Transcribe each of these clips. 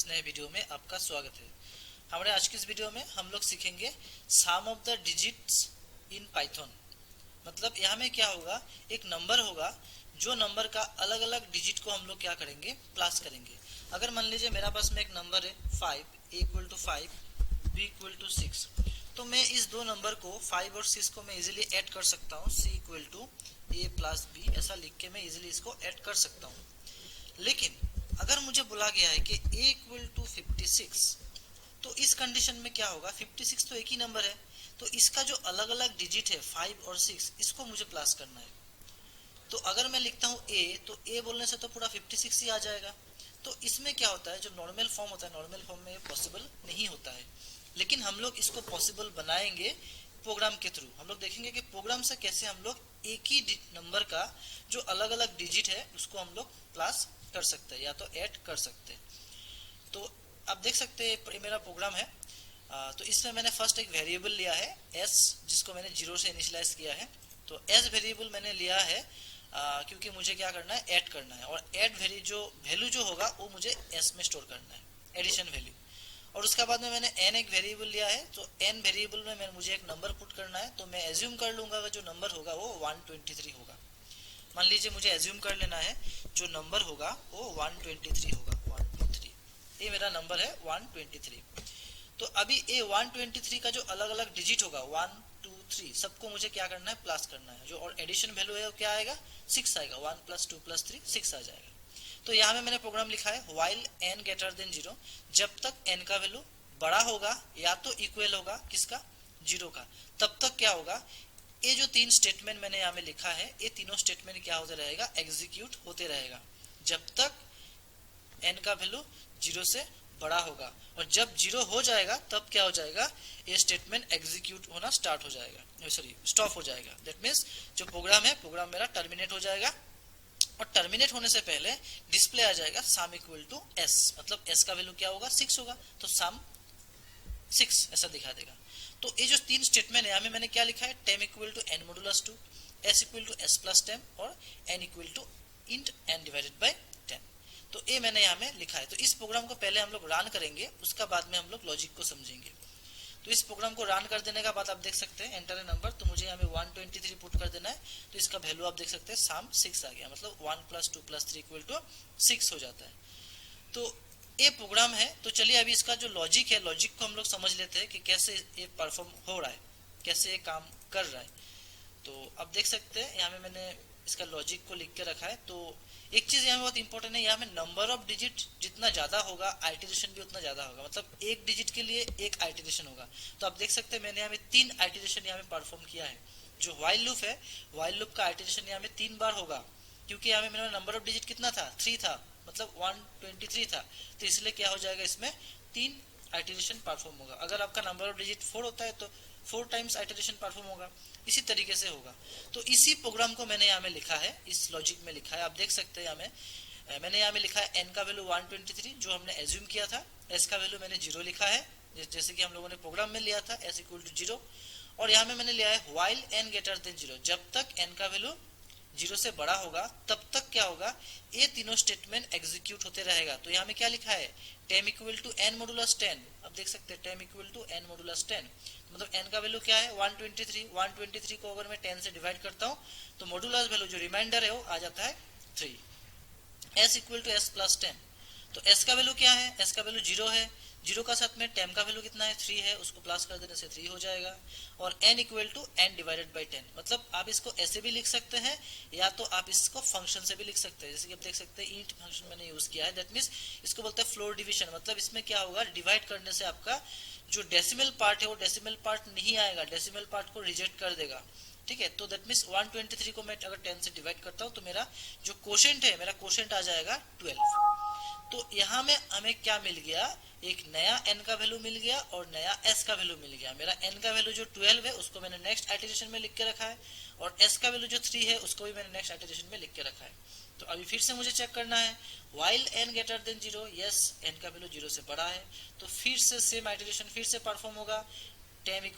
नए वीडियो में आपका स्वागत है। हमारे आज की इस वीडियो में हम लोग सीखेंगे sum of the digits in Python. मतलब यहाँ में क्या होगा, एक नंबर होगा, जो नंबर का अलग अलग डिजिट को हम लोग क्या करेंगे, प्लस करेंगे। अगर मान लीजिए मेरा पास में एक नंबर है 5, a = 5, b = 6, तो मैं इस दो नंबर को 5 और 6 को मैं इजीली ऐड कर सकता हूँ। c = a + b ऐसा लिख के मैं इजीली इसको ऐड कर सकता हूँ। लेकिन अगर मुझे बोला गया है कि a = 56, तो इस कंडीशन में क्या होगा, 56 तो एक ही नंबर है, तो इसका जो अलग अलग डिजिट है 5 और 6, इसको मुझे प्लस करना है। तो अगर मैं लिखता हूँ a, तो a बोलने से तो पूरा 56 ही आ जाएगा। तो इसमें क्या होता है, जो नॉर्मल फॉर्म होता है, नॉर्मल फॉर्म में ये पॉसिबल नहीं होता है। लेकिन हम लोग इसको पॉसिबल बनाएंगे प्रोग्राम के थ्रू। हम लोग देखेंगे कि प्रोग्राम से कैसे हम लोग एक ही नंबर का जो अलग अलग डिजिट है उसको हम लोग प्लस कर सकते हैं या तो ऐड कर सकते हैं। तो आप देख सकते हैं ये मेरा प्रोग्राम है। तो इसमें मैंने फर्स्ट एक वेरिएबल लिया है s, जिसको मैंने 0 से इनिशियलाइज किया है। तो s वेरिएबल मैंने लिया है क्योंकि मुझे क्या करना है, ऐड करना है। और ऐड वैल्यू जो होगा वो मुझे s में स्टोर करना है, एडिशन वैल्यू। और उसके बाद में मैंने n एक वेरिएबल लिया है। तो n वेरिएबल में मुझे एक नंबर पुट करना है। तो मैं एज्यूम कर लूंगा कि जो नंबर होगा वो 123 होगा। मान लीजिए मुझे एज्यूम कर लेना है जो नंबर होगा वो 123 होगा, 123। ये मेरा नंबर है 123। तो अभी ये 123 का जो अलग अलग डिजिट होगा 1, 2, 3, सबको मुझे क्या करना है, प्लस करना है। जो और एडिशन वैल्यू है वो क्या आएगा, 6 आएगा। 1 + 2 + 3 6 आ जाएगा। तो यहाँ में मैंने प्रोग्राम लिखा है while n > 0, जब तक n का वैल्यू बड़ा होगा या तो इक्वल होगा किसका, 0 का, तब तक क्या होगा, ये जो तीन स्टेटमेंट मैंने यहाँ में लिखा है, ये तीनों स्टेटमेंट क्या होते रहेगा, एग्जीक्यूट होते रहेगा जब तक n का वैल्यू 0 से बड़ा होगा। और जब 0 हो जाएगा तब क्या हो जाएगा, ये स्टेटमेंट एग्जीक्यूट होना स्टार्ट हो जाएगा, सॉरी स्टॉप हो जाएगा। दैट मीन्स जो प्रोग्राम है, प्रोग्राम मेरा टर्मिनेट हो जाएगा। और टर्मिनेट होने से पहले डिस्प्ले आ जाएगा सम = s, मतलब s का वैल्यू क्या होगा, 6 होगा, तो सम 6 ऐसा दिखा देगा। तो ये जो तीन स्टेटमेंट है, यहाँ में मैंने क्या लिखा है, टेम = n mod 2, s = s + 10 और n = int n / 10। तो ये मैंने यहाँ में लिखा है। तो इस प्रोग्राम को पहले हम लोग रन करेंगे, उसका बाद में हम लोग लॉजिक को समझेंगे। तो इस प्रोग्राम को रन कर देने का बाद आप देख सकते हैं एंटर ए नंबर, तो मुझे यहाँ में 123 पुट कर देना है। तो इसका वैल्यू आप देख सकते हैं सम 6 आ गया, मतलब 1 + 2 + 3 = 6 हो जाता है। तो ये प्रोग्राम है। तो चलिए अभी इसका जो लॉजिक है, लॉजिक को हम लोग समझ लेते हैं कि कैसे ये परफॉर्म हो रहा है, कैसे ये काम कर रहा है। तो अब देख सकते हैं यहाँ में मैंने इसका लॉजिक को लिख के रखा है। तो एक चीज यहाँ में बहुत इंपॉर्टेंट है, यहाँ में नंबर ऑफ डिजिट जितना ज्यादा होगा आइटरेशन भी उतना ज्यादा होगा, मतलब एक डिजिट के लिए एक आइटरेशन होगा। तो आप देख सकते हैं मैंने यहाँ में 3 आइटरेशन यहाँ में परफॉर्म किया है। जो व्हाइल लूप है, व्हाइल लूप का आइटरेशन यहाँ में 3 बार होगा, क्योंकि यहाँ में मेरा नंबर ऑफ डिजिट कितना था, 3 था, मतलब 123 था। तो इसलिए क्या हो जाएगा, इसमें 3 आइटरेशन परफॉर्म होगा। अगर आपका नंबर ऑफ डिजिट 4 होता है तो 4 टाइम्स आइटरेशन परफॉर्म होगा, इसी तरीके से होगा। तो इसी प्रोग्राम को मैंने यहाँ में लिखा है, इस लॉजिक में लिखा है। आप देख सकते हैं यहाँ में मैंने यहाँ में लिखा है n का वैल्यू 123 जो हमने एज्यूम किया था, s का वैल्यू मैंने 0 लिखा है जैसे कि हम लोगों ने प्रोग्राम में लिया था, s = 0। और यहाँ में मैंने लिया है while n > 0, जब तक n का वैल्यू 0 से बड़ा होगा तब तक क्या होगा, ये तीनों स्टेटमेंट एग्जीक्यूट होते रहेगा। तो यहाँ में क्या लिखा है, टेम = n mod 10। अब देख सकते हैं टेम = n mod 10, मतलब n का वैल्यू क्या है, 123 को अगर मैं 10 से डिवाइड करता हूँ तो मॉडुलस वैल्यू जो रिमाइंडर है वो आ जाता है 3। s = s + 10, तो s का वैल्यू क्या है, s का वैल्यू 0 है, 0 का साथ में टेम का वैल्यू कितना है, 3 है, उसको प्लस कर देने से 3 हो जाएगा। और n = n / 10, मतलब आप इसको ऐसे भी लिख सकते हैं या तो आप इसको फंक्शन से भी लिख सकते हैं। जैसे कि आप देख सकते हैं int फंक्शन मैंने यूज किया है, दैट मींस इसको बोलते हैं फ्लोर डिवीजन। मतलब इसमें क्या होगा, डिवाइड करने से आपका जो डेसिमल पार्ट है वो डेसिमल पार्ट नहीं आएगा, डेसिमल पार्ट को रिजेक्ट कर देगा। ठीक है, तो दैट मींस 123 को मैं अगर 10 से डिवाइड करता हूँ तो मेरा जो क्वोशेंट है, मेरा क्वोशेंट आ जाएगा 12। तो यहाँ में हमें क्या मिल गया, एक नया n का वैल्यू मिल गया और नया s का वैल्यू मिल गया। मेरा n का वैल्यू जो 12 है उसको मैंने नेक्स्ट आइटरेशन में लिख के रखा है, और s का वैल्यू जो 3 है उसको भी मैंने नेक्स्ट आइटरेशन में लिख के रखा है। तो अभी फिर से मुझे चेक करना है, while n > 0, यस n का वैल्यू 0 से बड़ा है, तो फिर से सेम आइटरेशन फिर से परफॉर्म होगा। टेम =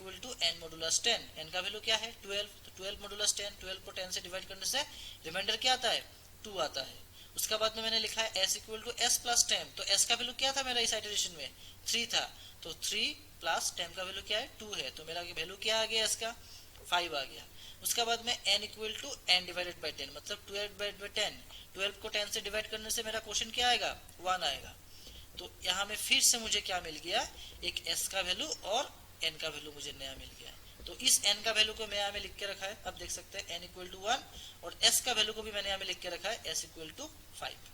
n mod 10, n का वैल्यू क्या है, 12, तो 12 mod 10, 12 को 10 से डिवाइड करने से रिमाइंडर क्या आता है, 2 आता है। उसका बाद में मैंने लिखा है s equal to S plus 10, तो s का वैल्यू क्या था मेरा इस आइटरेशन में 3 था, तो 3 प्लस 10 का वैल्यू क्या है 2 है, तो मेरा वैल्यू क्या आ गया इसका 5 आ गया। उसका बाद में n equal to n divided by 10, मतलब 12 डिवाइडेड बाई 10, 12 को 10 से डिवाइड करने से मेरा क्वेश्चन क्या आएगा 1 आएगा। तो यहाँ में फिर से मुझे क्या मिल गया, एक s का वैल्यू और n का वैल्यू मुझे नया मिल गया। तो इस n का वैल्यू को मैं यहाँ में लिख के रखा है, अब देख सकते हैं n इक्वल टू 1, और s का वैल्यू को भी मैंने यहाँ में लिख के रखा है s इक्वल टू 5।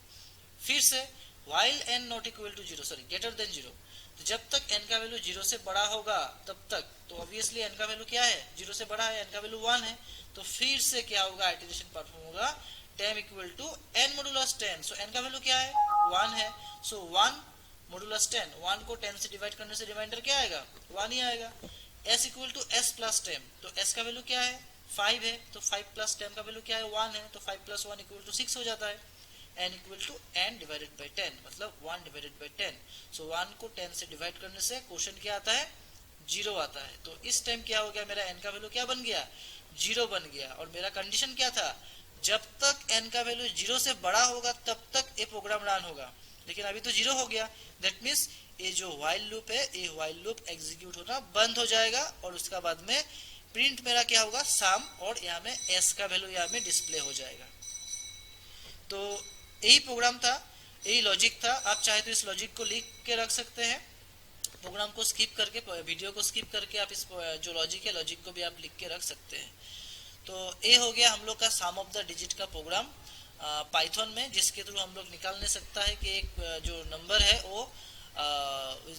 फिर से while n not equal to 0, sorry greater than 0, तो जब तक n का वैल्यू 0 से बड़ा होगा तब तक, तो ऑब्वियसली n का वैल्यू क्या है 0 से बड़ा है, n का वैल्यू 1 है, तो फिर से क्या होगा आइटरेशन परफॉर्म होगा temp equal to n modulus 10, so n का वैल्यू क्या है 1 है, सो 1 मॉडुलस 10, 1 को 10 से डिवाइड करने से रिमाइंडर क्या आएगा 1 ही आएगा। s equal to s plus 10, तो s का वैल्यू क्या है 5 है, तो 5 प्लस 10 का वैल्यू क्या है 1 है, तो 5 प्लस 1 इक्वल टू 6 हो जाता है। n equal to n divided by 10, मतलब 1 डिवाइडेड बाई 10, सो 1 को 10 से डिवाइड करने से क्वेश्चन क्या आता है 0 आता है। तो इस टाइम क्या हो गया, मेरा n का वैल्यू क्या बन गया 0 बन गया, और मेरा कंडीशन क्या था, जब तक n का वैल्यू 0 से बड़ा होगा तब तक ये प्रोग्राम रन होगा, लेकिन अभी तो 0 हो गया, दैट मीन्स ये जो व्हाइल लूप है ये व्हाइल लूप एग्जीक्यूट होना बंद हो जाएगा, और उसका बाद में प्रिंट मेरा क्या होगा सम, और यहाँ में s का वैल्यू यहाँ में डिस्प्ले हो जाएगा। तो यही प्रोग्राम था, यही लॉजिक था। आप चाहे तो इस लॉजिक को लिख के रख सकते हैं, प्रोग्राम को स्किप करके, वीडियो को स्किप करके आप इस जो लॉजिक है लॉजिक को भी आप लिख के रख सकते हैं। तो ये हो गया हम लोग का सम ऑफ द डिजिट का प्रोग्राम पाइथन में, जिसके थ्रू हम लोग निकाल नहीं सकता है कि एक जो नंबर है वो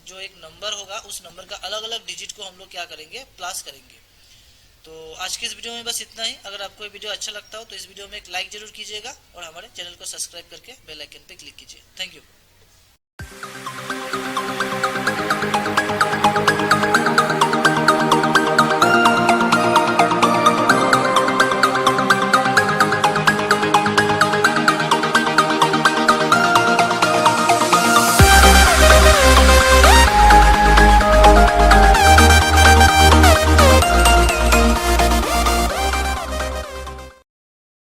जो एक नंबर होगा उस नंबर का अलग अलग डिजिट को हम लोग क्या करेंगे प्लस करेंगे। तो आज के इस वीडियो में बस इतना ही। अगर आपको ये वीडियो अच्छा लगता हो तो इस वीडियो में एक लाइक जरूर कीजिएगा, और हमारे चैनल को सब्सक्राइब करके बेल आइकन पे क्लिक कीजिए। Thank you.